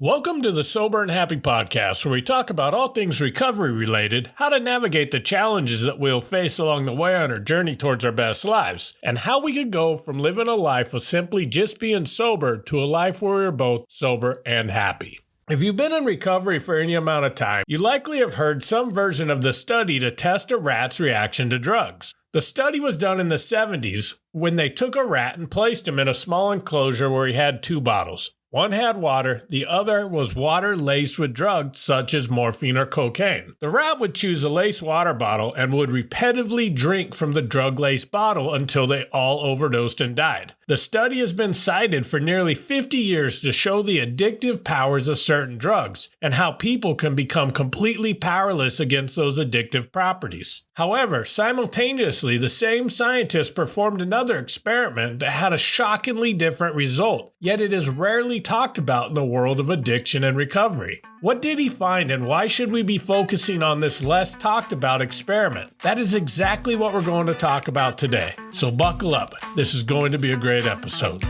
Welcome to the Sober and Happy podcast, where we talk about all things recovery related, how to navigate the challenges that we'll face along the way on our journey towards our best lives, and how we could go from living a life of simply just being sober to a life where we're both sober and happy. If you've been in recovery for any amount of time, you likely have heard some version of the study to test a rat's reaction to drugs. The study was done in the 70s when they took a rat and placed him in a small enclosure where he had two bottles. One had water, the other was water laced with drugs such as morphine or cocaine. The rat would choose a laced water bottle and would repetitively drink from the drug-laced bottle until they all overdosed and died. The study has been cited for nearly 50 years to show the addictive powers of certain drugs and how people can become completely powerless against those addictive properties. However, simultaneously, the same scientists performed another experiment that had a shockingly different result, yet it is rarely talked about in the world of addiction and recovery. What did he find, and why should we be focusing on this less talked about experiment? That is exactly what we're going to talk about today. So buckle up. This is going to be a great episode.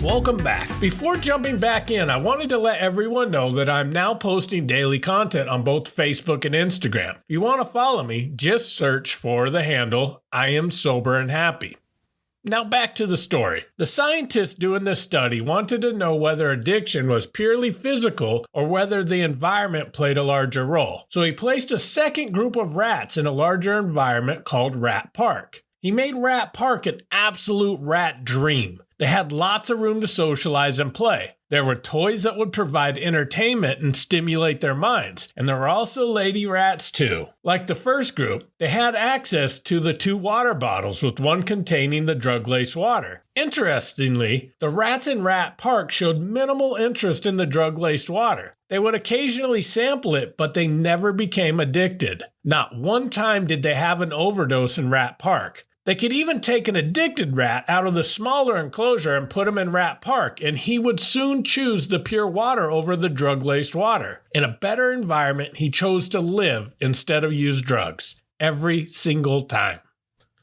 Welcome back. Before jumping back in, I wanted to let everyone know that I'm now posting daily content on both Facebook and Instagram. If you want to follow me, just search for the handle I am sober and happy. Now back to the story. The scientists doing this study wanted to know whether addiction was purely physical or whether the environment played a larger role. So he placed a second group of rats in a larger environment called Rat Park. He made Rat Park an absolute rat dream. They had lots of room to socialize and play. There were toys that would provide entertainment and stimulate their minds. And there were also lady rats too. Like the first group, they had access to the two water bottles with one containing the drug-laced water. Interestingly, the rats in Rat Park showed minimal interest in the drug-laced water. They would occasionally sample it, but they never became addicted. Not one time did they have an overdose in Rat Park. They could even take an addicted rat out of the smaller enclosure and put him in Rat Park, and he would soon choose the pure water over the drug-laced water. In a better environment, he chose to live instead of use drugs. Every single time.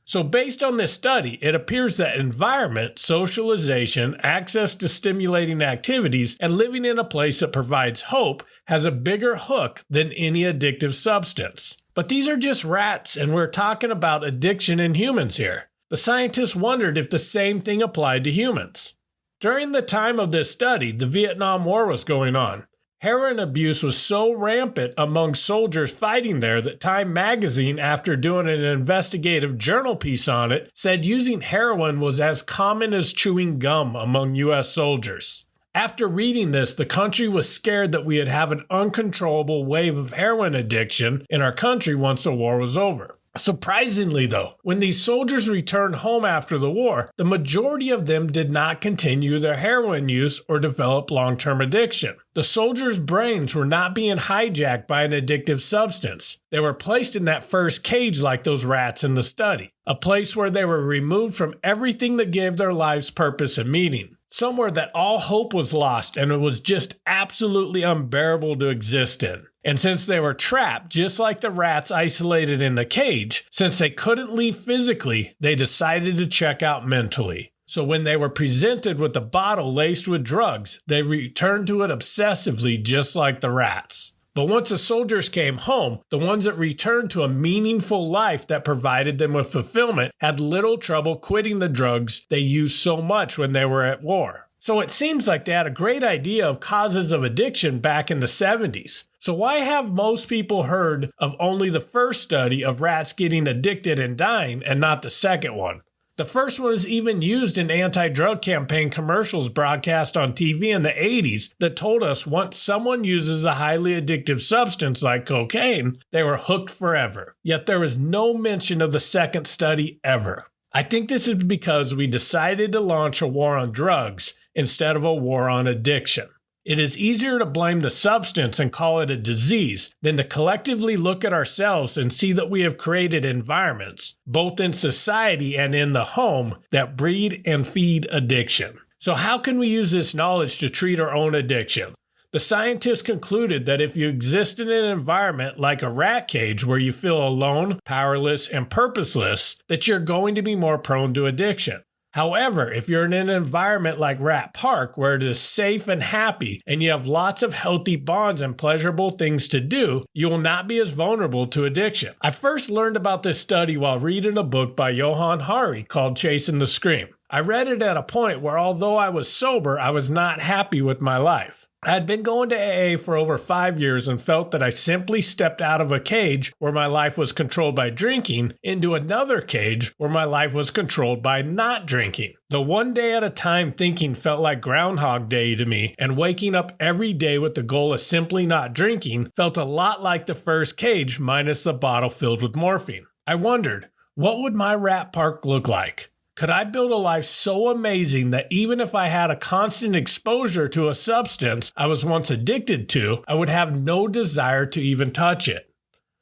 So based on this study, it appears that environment, socialization, access to stimulating activities, and living in a place that provides hope has a bigger hook than any addictive substance. But these are just rats, and we're talking about addiction in humans here. The scientists wondered if the same thing applied to humans. During the time of this study, the Vietnam War was going on. Heroin abuse was so rampant among soldiers fighting there that Time magazine, after doing an investigative journal piece on it, said using heroin was as common as chewing gum among U.S. soldiers. After reading this, the country was scared that we would have an uncontrollable wave of heroin addiction in our country once the war was over. Surprisingly, though, when these soldiers returned home after the war, the majority of them did not continue their heroin use or develop long-term addiction. The soldiers' brains were not being hijacked by an addictive substance. They were placed in that first cage like those rats in the study, a place where they were removed from everything that gave their lives purpose and meaning. Somewhere that all hope was lost and it was just absolutely unbearable to exist in. And since they were trapped, just like the rats isolated in the cage, since they couldn't leave physically, they decided to check out mentally. So when they were presented with a bottle laced with drugs, they returned to it obsessively just like the rats. But once the soldiers came home, the ones that returned to a meaningful life that provided them with fulfillment had little trouble quitting the drugs they used so much when they were at war. So it seems like they had a great idea of causes of addiction back in the 70s. So why have most people heard of only the first study of rats getting addicted and dying and not the second one? The first one is even used in anti-drug campaign commercials broadcast on TV in the 80s that told us once someone uses a highly addictive substance like cocaine, they were hooked forever. Yet there was no mention of the second study ever. I think this is because we decided to launch a war on drugs instead of a war on addiction. It is easier to blame the substance and call it a disease than to collectively look at ourselves and see that we have created environments, both in society and in the home, that breed and feed addiction. So how can we use this knowledge to treat our own addiction? The scientists concluded that if you exist in an environment like a rat cage where you feel alone, powerless, and purposeless, that you're going to be more prone to addiction. However, if you're in an environment like Rat Park where it is safe and happy and you have lots of healthy bonds and pleasurable things to do, you will not be as vulnerable to addiction. I first learned about this study while reading a book by Johann Hari called Chasing the Scream. I read it at a point where although I was sober, I was not happy with my life. I had been going to AA for over 5 years and felt that I simply stepped out of a cage where my life was controlled by drinking into another cage where my life was controlled by not drinking. The one day at a time thinking felt like Groundhog Day to me, and waking up every day with the goal of simply not drinking felt a lot like the first cage minus the bottle filled with morphine. I wondered, what would my Rat Park look like? Could I build a life so amazing that even if I had a constant exposure to a substance I was once addicted to, I would have no desire to even touch it?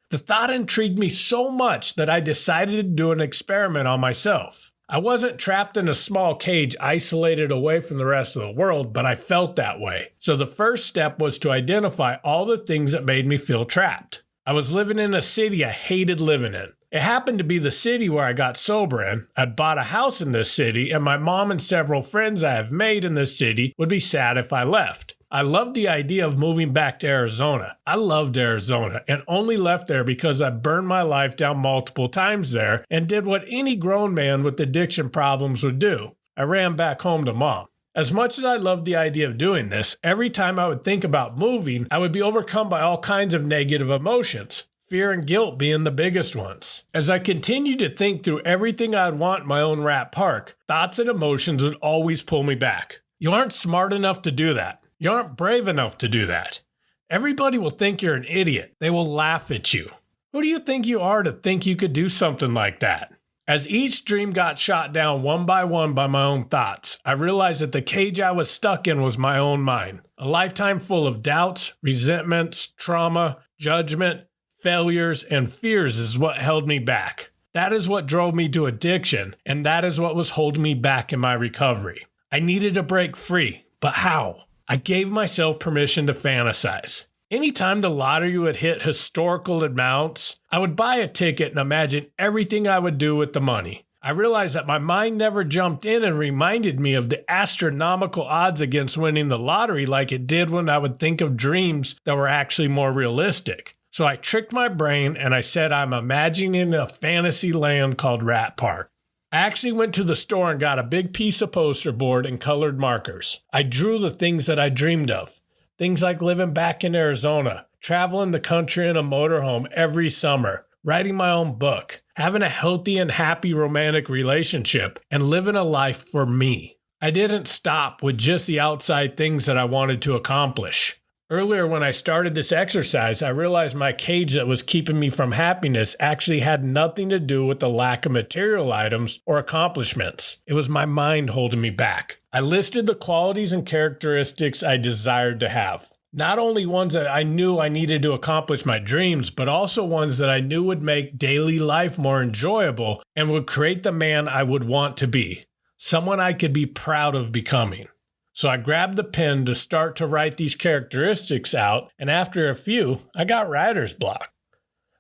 The thought intrigued me so much that I decided to do an experiment on myself. I wasn't trapped in a small cage isolated away from the rest of the world, but I felt that way. So the first step was to identify all the things that made me feel trapped. I was living in a city I hated living in. It happened to be the city where I got sober in. I'd bought a house in this city, and my mom and several friends I have made in this city would be sad if I left. I loved the idea of moving back to Arizona. I loved Arizona and only left there because I burned my life down multiple times there and did what any grown man with addiction problems would do. I ran back home to mom. As much as I loved the idea of doing this, every time I would think about moving, I would be overcome by all kinds of negative emotions. Fear and guilt being the biggest ones. As I continued to think through everything I'd want in my own Rat Park, thoughts and emotions would always pull me back. You aren't smart enough to do that. You aren't brave enough to do that. Everybody will think you're an idiot. They will laugh at you. Who do you think you are to think you could do something like that? As each dream got shot down one by my own thoughts, I realized that the cage I was stuck in was my own mind. A lifetime full of doubts, resentments, trauma, judgment, failures, and fears is what held me back. That is what drove me to addiction, and that is what was holding me back in my recovery. I needed to break free, but how? I gave myself permission to fantasize. Anytime the lottery would hit historical amounts, I would buy a ticket and imagine everything I would do with the money. I realized that my mind never jumped in and reminded me of the astronomical odds against winning the lottery like it did when I would think of dreams that were actually more realistic. So I tricked my brain and I said I'm imagining a fantasy land called Rat Park. I actually went to the store and got a big piece of poster board and colored markers. I drew the things that I dreamed of. Things like living back in Arizona, traveling the country in a motorhome every summer, writing my own book, having a healthy and happy romantic relationship, and living a life for me. I didn't stop with just the outside things that I wanted to accomplish. Earlier, when I started this exercise, I realized my cage that was keeping me from happiness actually had nothing to do with the lack of material items or accomplishments. It was my mind holding me back. I listed the qualities and characteristics I desired to have. Not only ones that I knew I needed to accomplish my dreams, but also ones that I knew would make daily life more enjoyable and would create the man I would want to be. Someone I could be proud of becoming. So I grabbed the pen to start to write these characteristics out, and after a few, I got writer's block.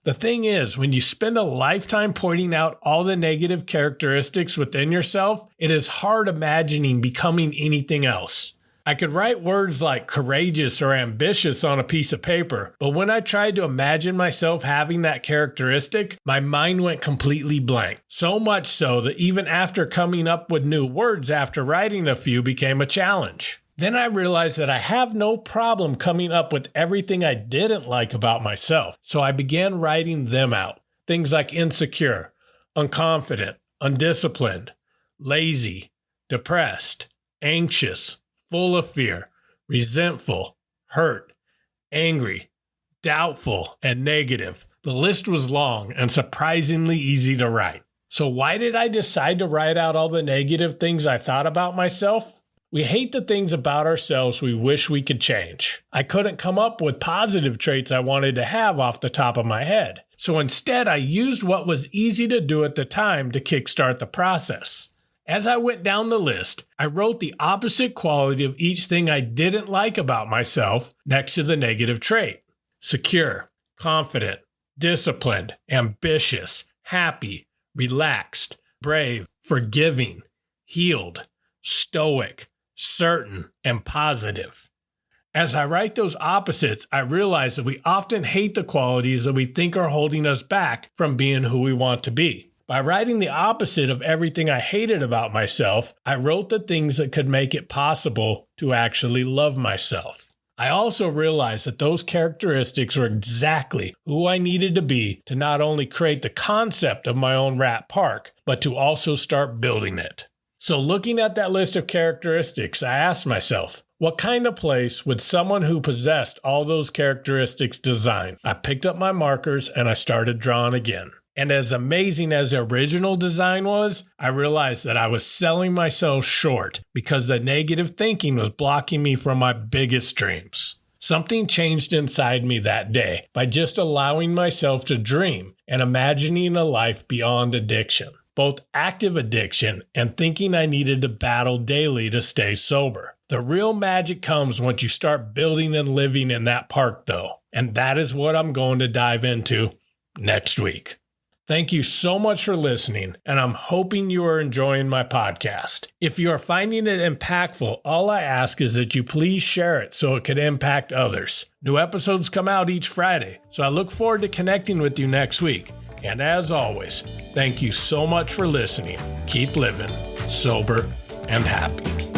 The thing is, when you spend a lifetime pointing out all the negative characteristics within yourself, it is hard imagining becoming anything else. I could write words like courageous or ambitious on a piece of paper, but when I tried to imagine myself having that characteristic, my mind went completely blank. So much so that even after coming up with new words after writing a few became a challenge. Then I realized that I have no problem coming up with everything I didn't like about myself, so I began writing them out. Things like insecure, unconfident, undisciplined, lazy, depressed, anxious, full of fear, resentful, hurt, angry, doubtful, and negative. The list was long and surprisingly easy to write. So why did I decide to write out all the negative things I thought about myself? We hate the things about ourselves we wish we could change. I couldn't come up with positive traits I wanted to have off the top of my head. So instead, I used what was easy to do at the time to kickstart the process. As I went down the list, I wrote the opposite quality of each thing I didn't like about myself next to the negative trait. Secure, confident, disciplined, ambitious, happy, relaxed, brave, forgiving, healed, stoic, certain, and positive. As I write those opposites, I realize that we often hate the qualities that we think are holding us back from being who we want to be. By writing the opposite of everything I hated about myself, I wrote the things that could make it possible to actually love myself. I also realized that those characteristics were exactly who I needed to be to not only create the concept of my own rat park, but to also start building it. So looking at that list of characteristics, I asked myself, what kind of place would someone who possessed all those characteristics design? I picked up my markers and I started drawing again. And as amazing as the original design was, I realized that I was selling myself short because the negative thinking was blocking me from my biggest dreams. Something changed inside me that day by just allowing myself to dream and imagining a life beyond addiction, both active addiction and thinking I needed to battle daily to stay sober. The real magic comes once you start building and living in that park, though, and that is what I'm going to dive into next week. Thank you so much for listening, and I'm hoping you are enjoying my podcast. If you are finding it impactful, all I ask is that you please share it so it can impact others. New episodes come out each Friday, so I look forward to connecting with you next week. And as always, thank you so much for listening. Keep living sober and happy.